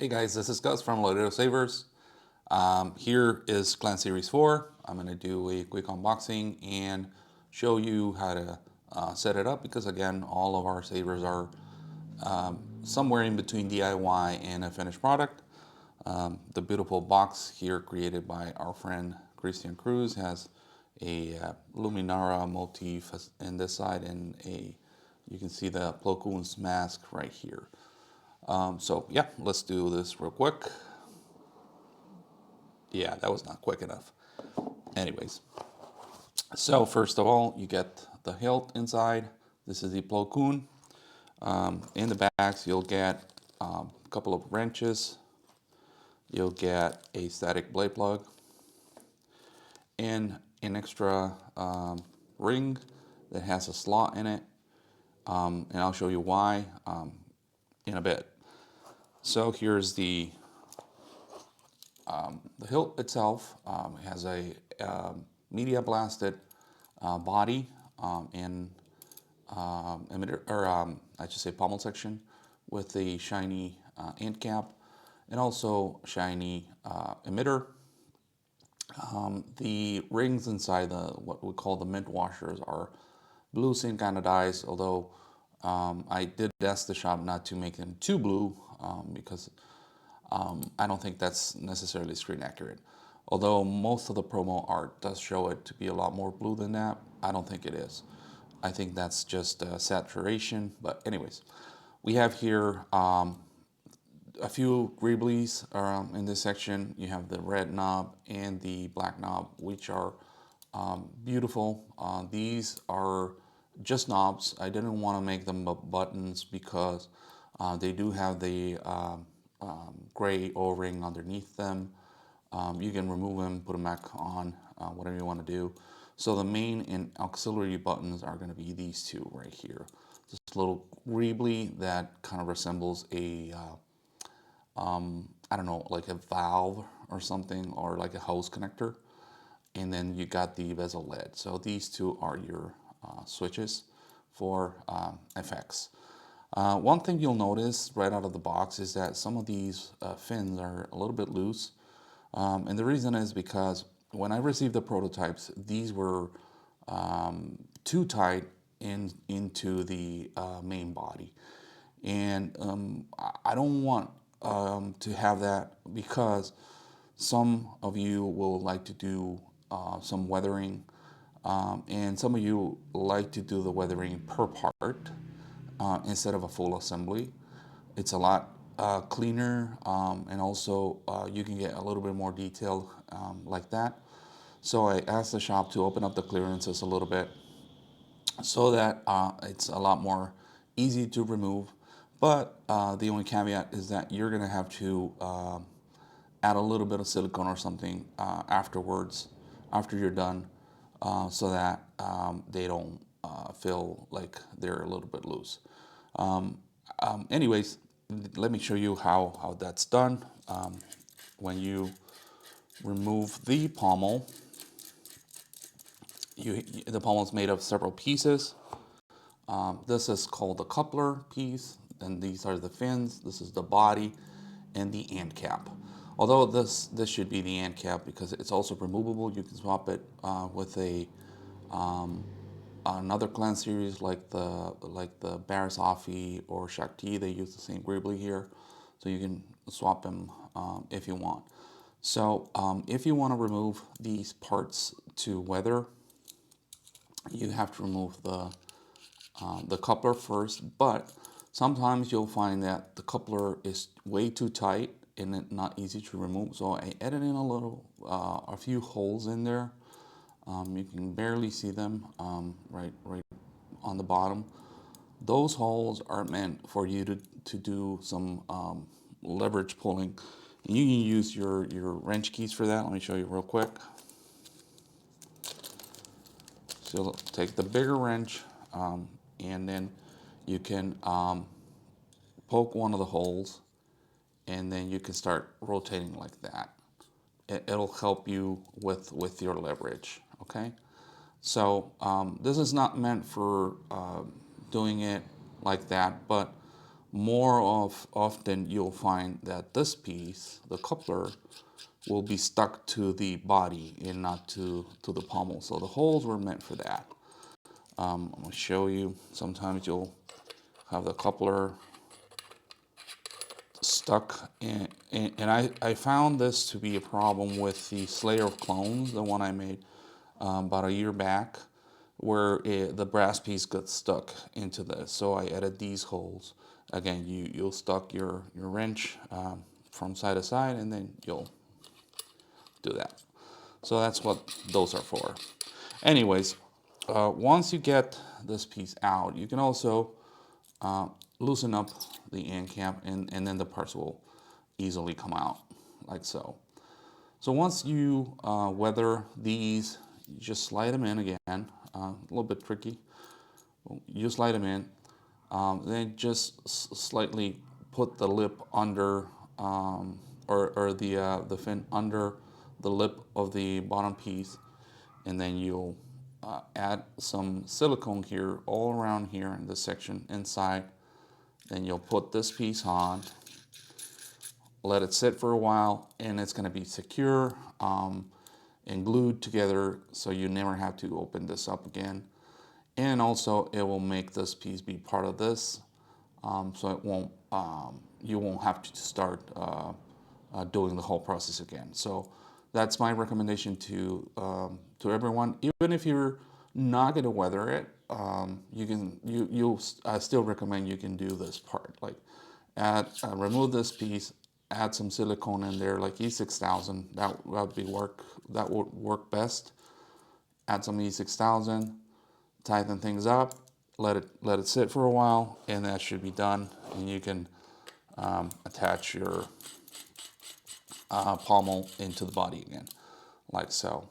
Hey guys, this is Gus from Laredo Savers. Here is Clan Series 4. I'm going to do a quick unboxing and show you how to set it up because again, all of our savers are somewhere in between DIY and a finished product. The beautiful box here created by our friend Christian Cruz has a Luminara motif in this side and you can see the Plo Koon's mask right here. So yeah, let's do this real quick. Yeah, that was not quick enough. Anyways, so first of all, you get the hilt inside. This is the Plo Koon. In the backs, you'll get a couple of wrenches. You'll get a static blade plug and an extra ring that has a slot in it. And I'll show you why in a bit. So here's the hilt itself. Has a media blasted body and emitter, or I should say pommel section with the shiny end cap and also shiny emitter. The rings inside what we call the mint washers are blue zinc anodized, although I did ask the shop not to make them too blue because I don't think that's necessarily screen accurate. Although most of the promo art does show it to be a lot more blue than that, I don't think it is. I think that's just saturation. But anyways, we have here a few Greeblies in this section. You have the red knob and the black knob, which are beautiful. These are just knobs. I didn't want to make them buttons because they do have the gray O-ring underneath them. You can remove them, put them back on, whatever you want to do. So the main and auxiliary buttons are going to be these two right here. This little Greebly that kind of resembles a I don't know, like a valve or something, or like a hose connector. And then you got the bezel lid. So these two are your switches for FX. One thing you'll notice right out of the box is that some of these fins are a little bit loose. And the reason is because when I received the prototypes, these were too tight into the main body. And I don't want to have that because some of you will like to do some weathering and some of you like to do the weathering per part instead of a full assembly. It's a lot cleaner and also you can get a little bit more detail like that. So I asked the shop to open up the clearances a little bit so that it's a lot more easy to remove. But the only caveat is that you're going to have to add a little bit of silicone or something afterwards, after you're done, so that they don't feel like they're a little bit loose. Anyways, let me show you how that's done. When you remove the pommel, the pommel is made of several pieces. This is called the coupler piece, and these are the fins. This is the body and the end cap. Although this should be the end cap because it's also removable. You can swap it with another clan series like the Barris Offee or Shakti. They use the same Greebly here, so you can swap them if you want. So if you want to remove these parts to weather, you have to remove the coupler first, but sometimes you'll find that the coupler is way too tight and not easy to remove. So I added in a few holes in there. You can barely see them right on the bottom. Those holes are meant for you to do some leverage pulling. And you can use your wrench keys for that. Let me show you real quick. So take the bigger wrench and then you can poke one of the holes and then you can start rotating like that. It'll help you with your leverage, okay? So this is not meant for doing it like that, but often you'll find that this piece, the coupler, will be stuck to the body and not to the pommel. So the holes were meant for that. I'm going to show you. Sometimes you'll have the coupler stuck in, and I found this to be a problem with the Slayer of Clones, the one I made about a year back, where the brass piece got stuck into this. So I added these holes. Again, you'll stuck your wrench from side to side, and then you'll do that. So that's what those are for. Anyways, once you get this piece out, you can also loosen up the end cap, and then the parts will easily come out like so. So once you weather these, you just slide them in again. A little bit tricky. You slide them in, then just slightly put the lip under, or the fin under the lip of the bottom piece, and then you'll add some silicone here all around here in this section inside. Then you'll put this piece on, let it sit for a while, and it's going to be secure and glued together, so you never have to open this up again. And also it will make this piece be part of this, so it won't you won't have to start doing the whole process again. So that's my recommendation to everyone. Even if you're not going to weather it, I still recommend you can do this part. Like remove this piece, add some silicone in there, like E6000. That would work best. Add some E6000, tighten things up, let it sit for a while, and that should be done. And you can attach your pommel into the body again, like so.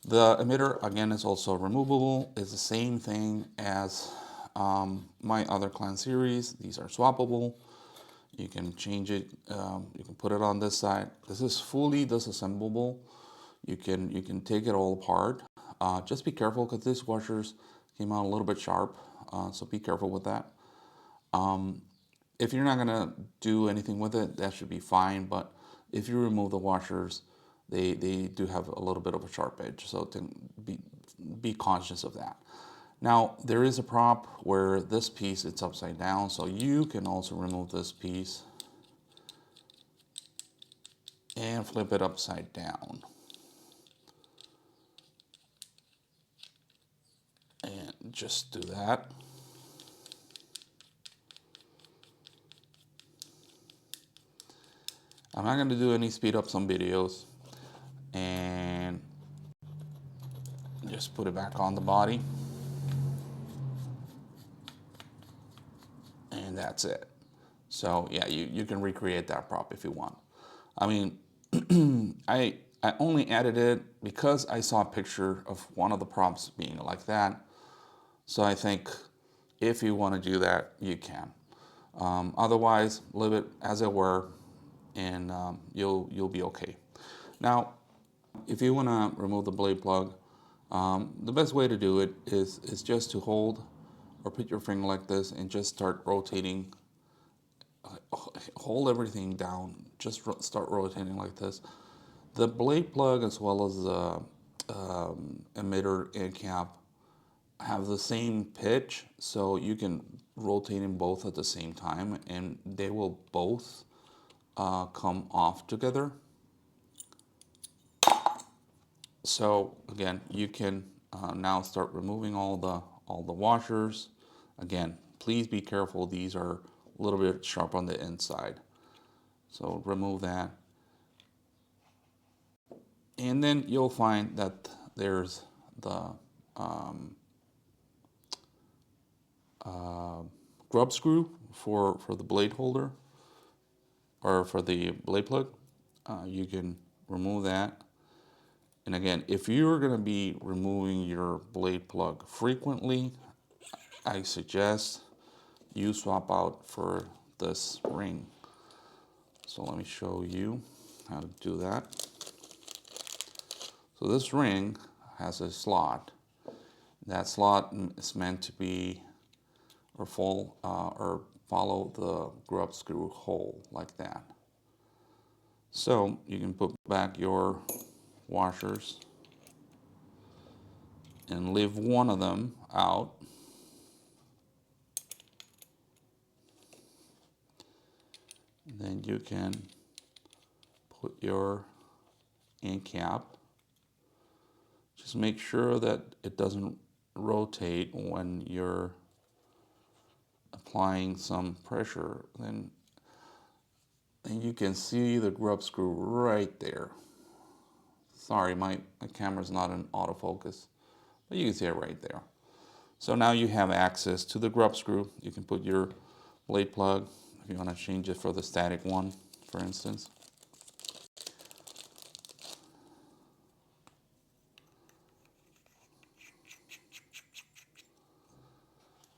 The emitter, again, is also removable. It's the same thing as my other clan series. These are swappable. You can change it. You can put it on this side. This is fully disassemblable. You can take it all apart. Just be careful, because these washers came out a little bit sharp, so be careful with that. If you're not gonna do anything with it, that should be fine. But if you remove the washers, they do have a little bit of a sharp edge, so to be conscious of that. Now there is a prop where this piece it's upside down, so you can also remove this piece and flip it upside down. And just do that. I'm not going to do any speed ups on videos, and just put it back on the body, and that's it. So yeah, you can recreate that prop if you want. I mean, I only added it because I saw a picture of one of the props being like that. So I think if you want to do that, you can. Otherwise, leave it as it were, and you'll be okay. Now, if you want to remove the blade plug, the best way to do it is just to hold or put your finger like this and just start rotating. Hold everything down. Just start rotating like this. The blade plug as well as the emitter and cap have the same pitch, so you can rotate them both at the same time, and they will both come off together. So again, you can now start removing all the washers. Again, please be careful. These are a little bit sharp on the inside. So remove that. And then you'll find that there's the grub screw for the blade holder, or for the blade plug. You can remove that. And again, if you're going to be removing your blade plug frequently, I suggest you swap out for this ring. So let me show you how to do that. So this ring has a slot. That slot is meant to be or follow the grub screw hole like that. So you can put back your washers and leave one of them out. Then you can put your end cap. Just make sure that it doesn't rotate when you're applying some pressure. Then you can see the grub screw right there. Sorry, my camera's not in autofocus, but you can see it right there. So now you have access to the grub screw. You can put your blade plug if you want to change it for the static one, for instance.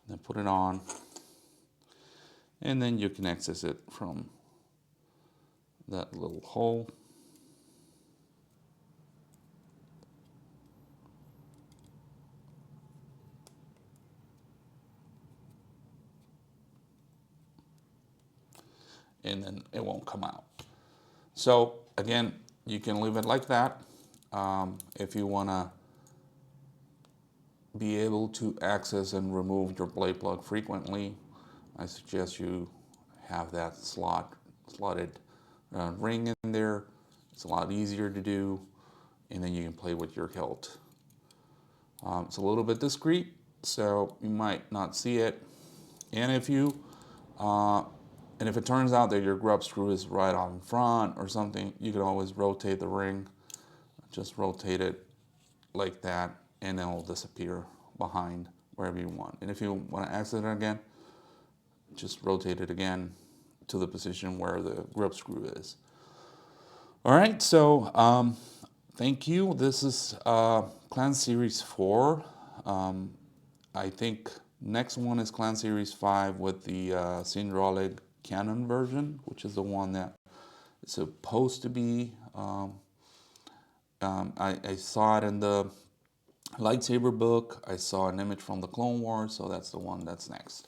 Then put it on, and then you can access it from that little hole. And then it won't come out. So again, you can leave it like that. If you want to be able to access and remove your blade plug frequently, I suggest you have that slotted ring in there. It's a lot easier to do, and then you can play with your hilt. It's a little bit discreet, so you might not see it. And if it turns out that your grub screw is right on front or something, you can always rotate the ring. Just rotate it like that, and then it'll disappear behind wherever you want. And if you want to access it again, just rotate it again to the position where the grub screw is. All right, so thank you. This is Clan Series 4. I think next one is Clan Series 5 with the Syndralig Canon version, which is the one that is supposed to be. I saw it in the lightsaber book. I saw an image from the Clone Wars, so that's the one that's next.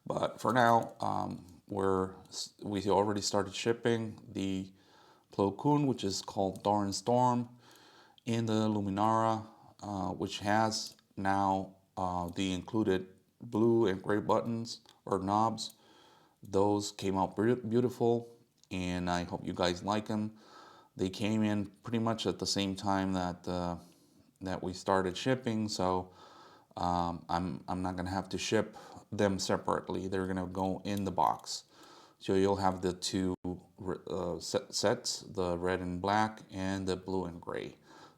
But for now, we already started shipping the Plo Koon, which is called Doran Storm, and the Luminara, which has now the included blue and gray buttons or knobs. Those came out beautiful, and I hope you guys like them. They came in pretty much at the same time that we started shipping, so I'm not gonna have to ship them separately. They're gonna go in the box. So you'll have the two sets, the red and black and the blue and gray.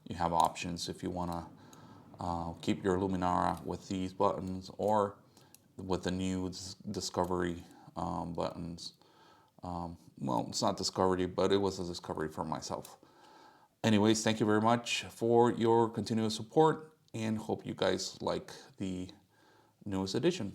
You have options if you wanna keep your Luminara with these buttons or with the new Discovery buttons. Well, it's not Discovery, but it was a discovery for myself. Anyways, thank you very much for your continuous support, and hope you guys like the newest edition.